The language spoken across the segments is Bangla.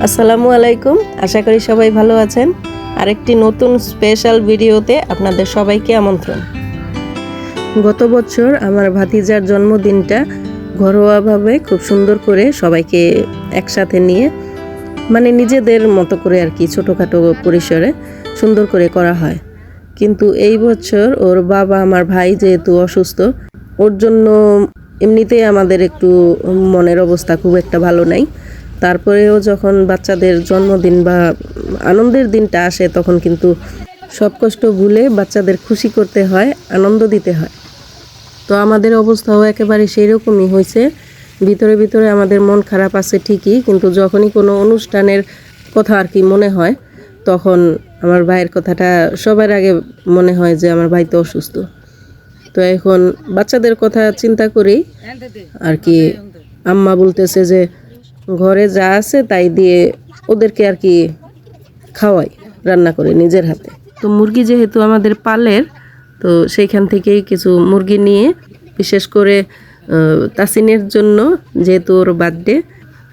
আসসালামু আলাইকুম, আশা করি সবাই ভালো আছেন। আরেকটি নতুন স্পেশাল ভিডিওতে আপনাদের সবাইকে আমন্ত্রণ। গত বছর আমার ভাতিজার জন্মদিনটা ঘরোয়াভাবে খুব সুন্দর করে সবাইকে একসাথে নিয়ে নিজেদের মতো করে আর কি ছোটোখাটো পরিসরে সুন্দর করে করা হয়। কিন্তু এই বছর ওর বাবা, আমার ভাই যেহেতু অসুস্থ, ওর জন্য এমনিতেই আমাদের একটু মনের অবস্থা খুব একটা ভালো নাই। তারপরেও যখন বাচ্চাদের জন্মদিন বা আনন্দের দিনটা আসে তখন কিন্তু সব কষ্ট ভুলে বাচ্চাদের খুশি করতে হয়, আনন্দ দিতে হয়। তো আমাদের অবস্থাও একেবারে সেই রকমই হয়েছে। ভিতরে ভিতরে আমাদের মন খারাপ আছে ঠিকই, কিন্তু যখনই কোনো অনুষ্ঠানের কথা আর কি মনে হয় তখন আমার ভাইয়ের কথাটা সবার আগে মনে হয় যে আমার ভাই তো অসুস্থ। তো এখন বাচ্চাদের কথা চিন্তা করেই আর কি আম্মা বলতেছে যে ঘরে যা আছে তাই দিয়ে ওদেরকে আর কি খাওয়াই, রান্না করে নিজের হাতে। তো মুরগি যেহেতু আমাদের পালের, তো সেইখান থেকেই কিছু মুরগি নিয়ে বিশেষ করে তাসিনের জন্য, যেহেতু ওর বার্থডে,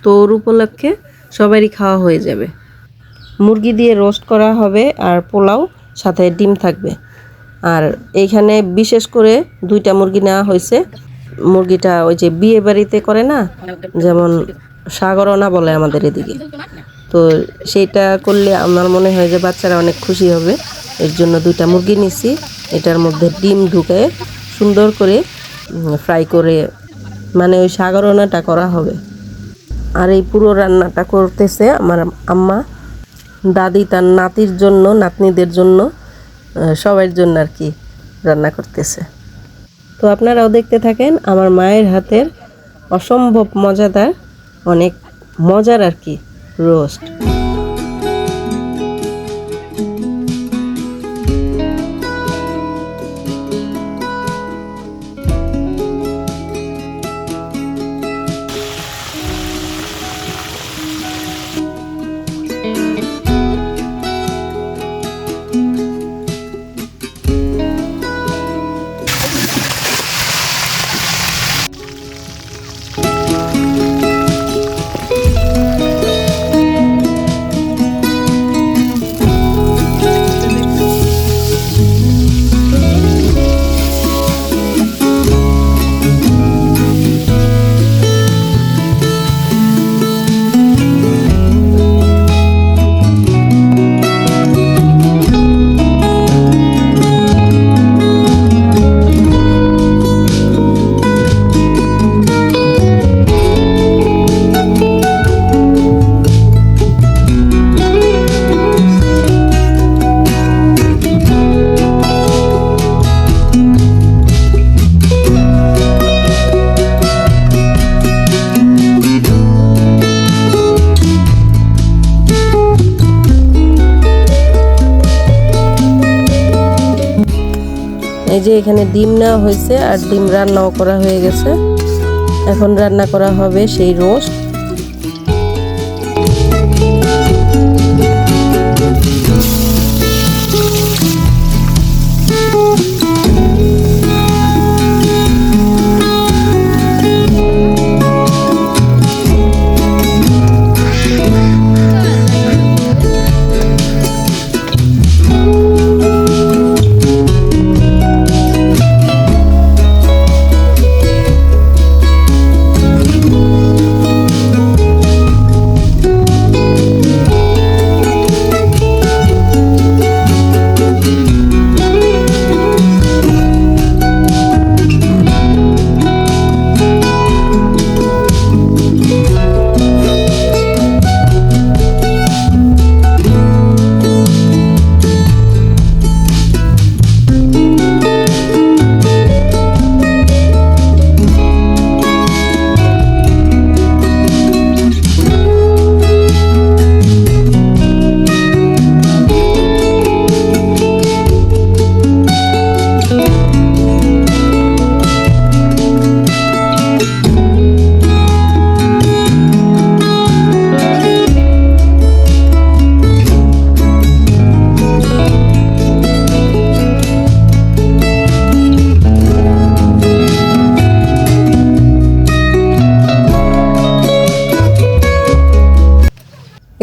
তো ওর উপলক্ষে সবারই খাওয়া হয়ে যাবে। মুরগি দিয়ে রোস্ট করা হবে আর পোলাও, সাথে ডিম থাকবে। আর এইখানে বিশেষ করে 2টা মুরগি নেওয়া হয়েছে। মুরগিটা ওই যে বিয়ে বাড়িতে করে না, যেমন সাগরনা বলে আমাদের এদিকে, তো সেইটা করলে আমার মনে হয় যে বাচ্চারা অনেক খুশি হবে। এর জন্য 2টা মুরগি নিছি। এটার মধ্যে ডিম ঢুকে সুন্দর করে ফ্রাই করে ওই সাগরনাটা করা হবে। আর এই পুরো রান্নাটা করতেছে আমার আম্মা। দাদি তার নাতির জন্য, নাতনিদের জন্য, সবার জন্য আর কি রান্না করতেছে। তো আপনারাও দেখতে থাকেন আমার মায়ের হাতের অসম্ভব মজাদার, অনেক মজার আর কি রোস্ট। এই যে এখানে ডিম নেওয়া হয়েছে আর ডিম রান্নাও করা হয়ে গেছে। এখন রান্না করা হবে সেই রোস্ট।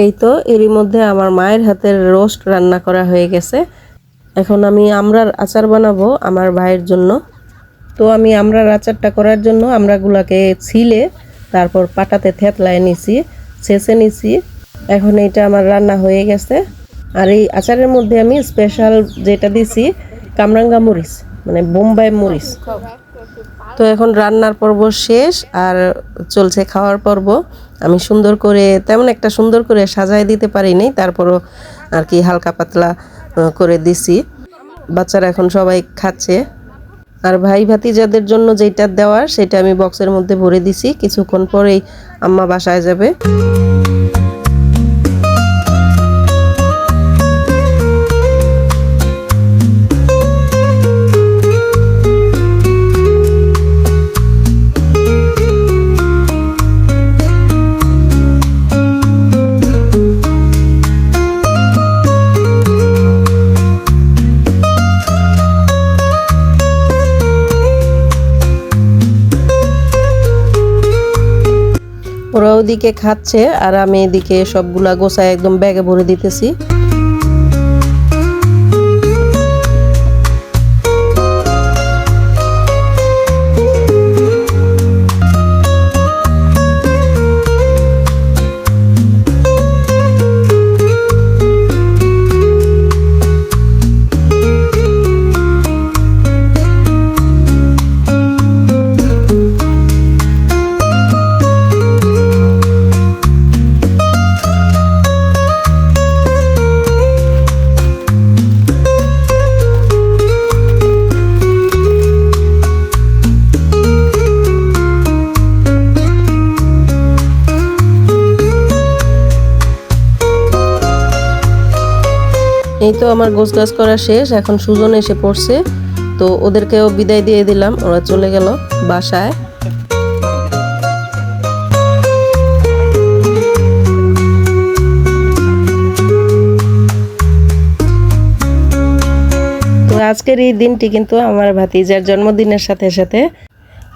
এই তো এরই মধ্যে আমার মায়ের হাতের রোস্ট রান্না করা হয়ে গেছে। এখন আমি আমড়ার আচার বানাবো আমার ভাইয়ের জন্য। তো আমি আমড়ার আচারটা করার জন্য আমড়াগুলোকে ছিলে তারপর পাটাতে থেতলায় নিছি, ছেঁচে নিছি। এখন এটা আমার রান্না হয়ে গেছে। আর এই আচারের মধ্যে আমি স্পেশাল যেটা দিছি কামরাঙ্গা মরিচ, মানে বোম্বাই মরিচ। তো এখন রান্নার পর্ব শেষ আর চলছে খাওয়ার পর্ব। আমি সুন্দর করে তেমন একটা সুন্দর করে সাজায় দিতে পারিনি, তারপরও আর কি হালকা পাতলা করে দিছি। বাচ্চারা এখন সবাই খাচ্ছে। আর ভাই ভাতিজাদের জন্য যেটা দেওয়ার সেটা আমি বক্সের মধ্যে ভরে দিছি। কিছুক্ষণ পরেই আম্মা বাসায় যাবে। ওরা ওদিকে খাচ্ছে আর আমি এদিকে সবগুলা গোছায় একদম ব্যাগে ভরে দিতেছি। এই তো আমার গোছগাছ করা শেষ। এখন সুজন এসে পড়ছে, তো ওদেরকেও বিদায় দিয়ে দিলাম। ওরা চলে গেল বাসায়। তো আজকের এই দিনটি কিন্তু আমার ভাতিজার জন্মদিনের সাথে সাথে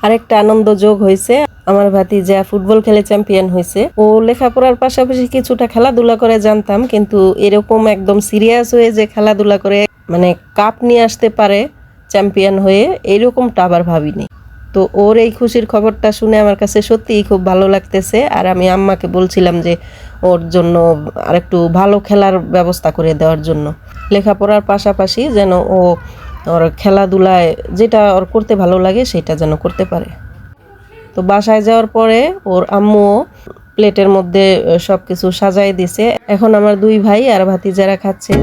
আরেকটা আনন্দ যোগ হয়েছে। আমার ভাতিজা ফুটবল খেলে চ্যাম্পিয়ন হয়েছে। ও লেখাপড়ার পাশাপাশি কিছুটা খেলাধুলা করে জানতাম, কিন্তু এরকম একদম সিরিয়াস হয়ে যে খেলাধুলা করে মানে কাপ নিয়ে আসতে পারে চ্যাম্পিয়ন হয়ে, এইরকমটা আবার ভাবিনি। তো ওর এই খুশির খবরটা শুনে আমার কাছে সত্যিই খুব ভালো লাগতেছে। আর আমি আম্মাকে বলছিলাম যে ওর জন্য আরেকটু ভালো খেলার ব্যবস্থা করে দেওয়ার জন্য, লেখাপড়ার পাশাপাশি যেন ও ওর খেলাধুলায় যেটা ওর করতে ভালো লাগে সেটা যেন করতে পারে। তো বাসায় যাওয়ার পরে ওর আম্মু প্লেটের মধ্যে সবকিছু সাজাই দিছে। এখন আমার দুই ভাই আর ভাতিজারা খাচ্ছে।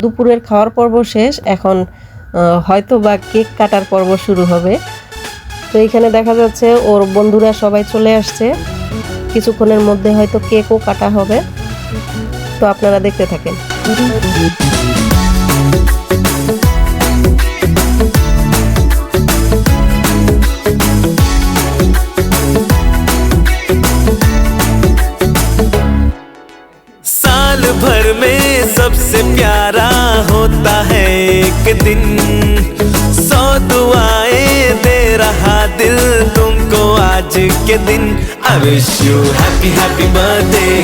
দুপুরের খাওয়ার পর্ব শেষ। এখন হয়তো বা কেক কাটার পর্ব শুরু হবে। তো এখানে দেখা যাচ্ছে ওর বন্ধুরা সবাই চলে আসছে। কিছুক্ষণের মধ্যে হয়তো কেকও কাটা হবে। তো আপনারা দেখতে থাকেন। साल भर में सबसे प्यारा होता है एक दिन, 100 दुआएं दे रहा दिल तुमको आज के दिन। I wish you happy happy birthday,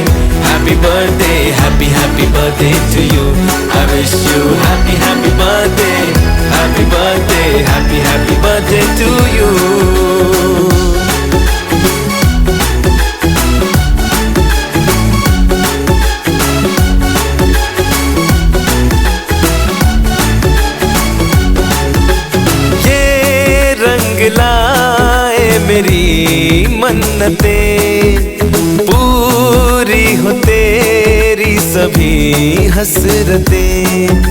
happy birthday, happy happy birthday to you. I wish you happy happy birthday, happy birthday, happy happy birthday to you. मेरी मन्नतें, पूरी हो तेरी सभी हसरतें,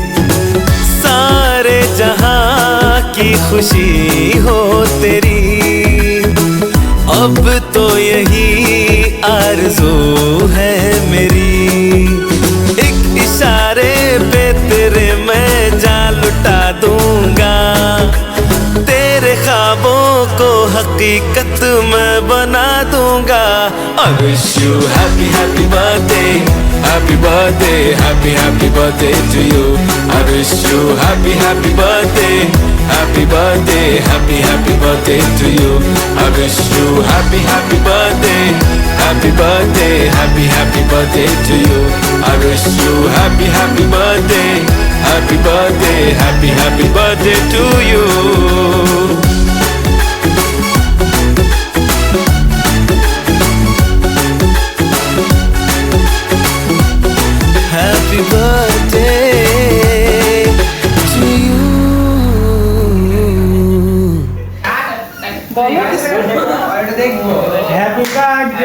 सारे जहां की खुशी हो तेरी, अब तो यही आरज़ू है मेरी। एक इशारे पे तेरे मैं जान लुटा दूंगा, तेरे ख्वाबों को हकीकत मैं बना दूंगा। I wish you happy happy birthday, happy birthday, happy happy birthday to you. I wish you happy happy birthday, happy birthday, happy happy birthday to you. I wish you happy happy birthday, happy birthday, happy happy birthday to you. I wish you happy happy birthday, happy birthday, happy happy birthday to you. Happy birthday to you. Happy birthday.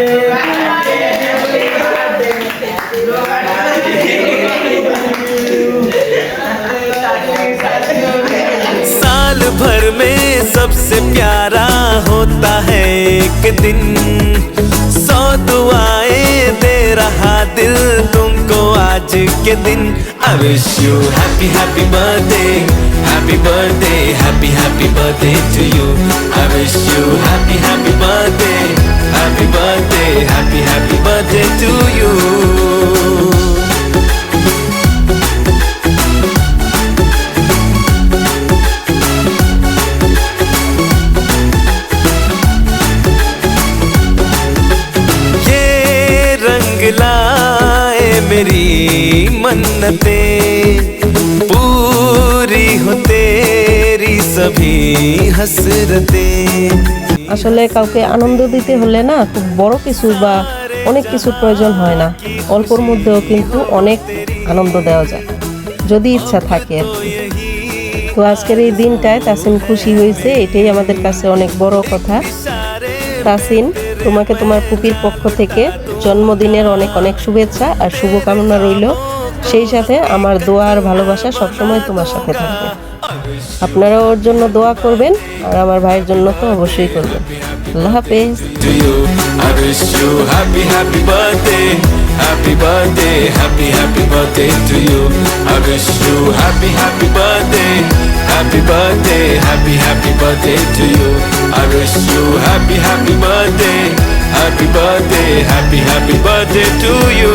साल भर में सबसे प्यारा होता है एक दिन, 100 दुआएं दे रहा दिल तुमको आज के दिन। I wish you happy happy birthday, happy birthday, happy happy birthday to you. I wish you happy happy birthday, happy birthday, happy happy birthday to you. लाए मेरी मन्नतें, पूरी हो तेरी सभी हसरतें। আসলে কাউকে আনন্দ দিতে হলে না খুব বড় কিছু বা অনেক কিছুর প্রয়োজন হয় না, অল্পর মধ্যেও কিন্তু অনেক আনন্দ দেওয়া যায় যদি ইচ্ছা থাকে আর কি। তো আজকের এই দিনটায় তাসিন খুশি হয়েছে, এটাই আমাদের কাছে অনেক বড় কথা। তাসিন, তোমাকে তোমার পুপির পক্ষ থেকে জন্মদিনের অনেক অনেক শুভেচ্ছা আর শুভকামনা রইল। সেই সাথে আমার দোয়া আর ভালোবাসা সবসময় তোমার সাথে থাকবে। আপনারা ওর জন্য দোয়া করবেন আর আমার ভাইয়ের জন্য তো অবশ্যই করবেন। আল্লাহ হাফেজ। I wish you happy happy birthday, happy birthday, happy happy birthday to you. I wish you happy happy birthday, happy birthday, happy happy birthday to you. I wish you happy happy birthday, happy birthday, happy happy birthday to you.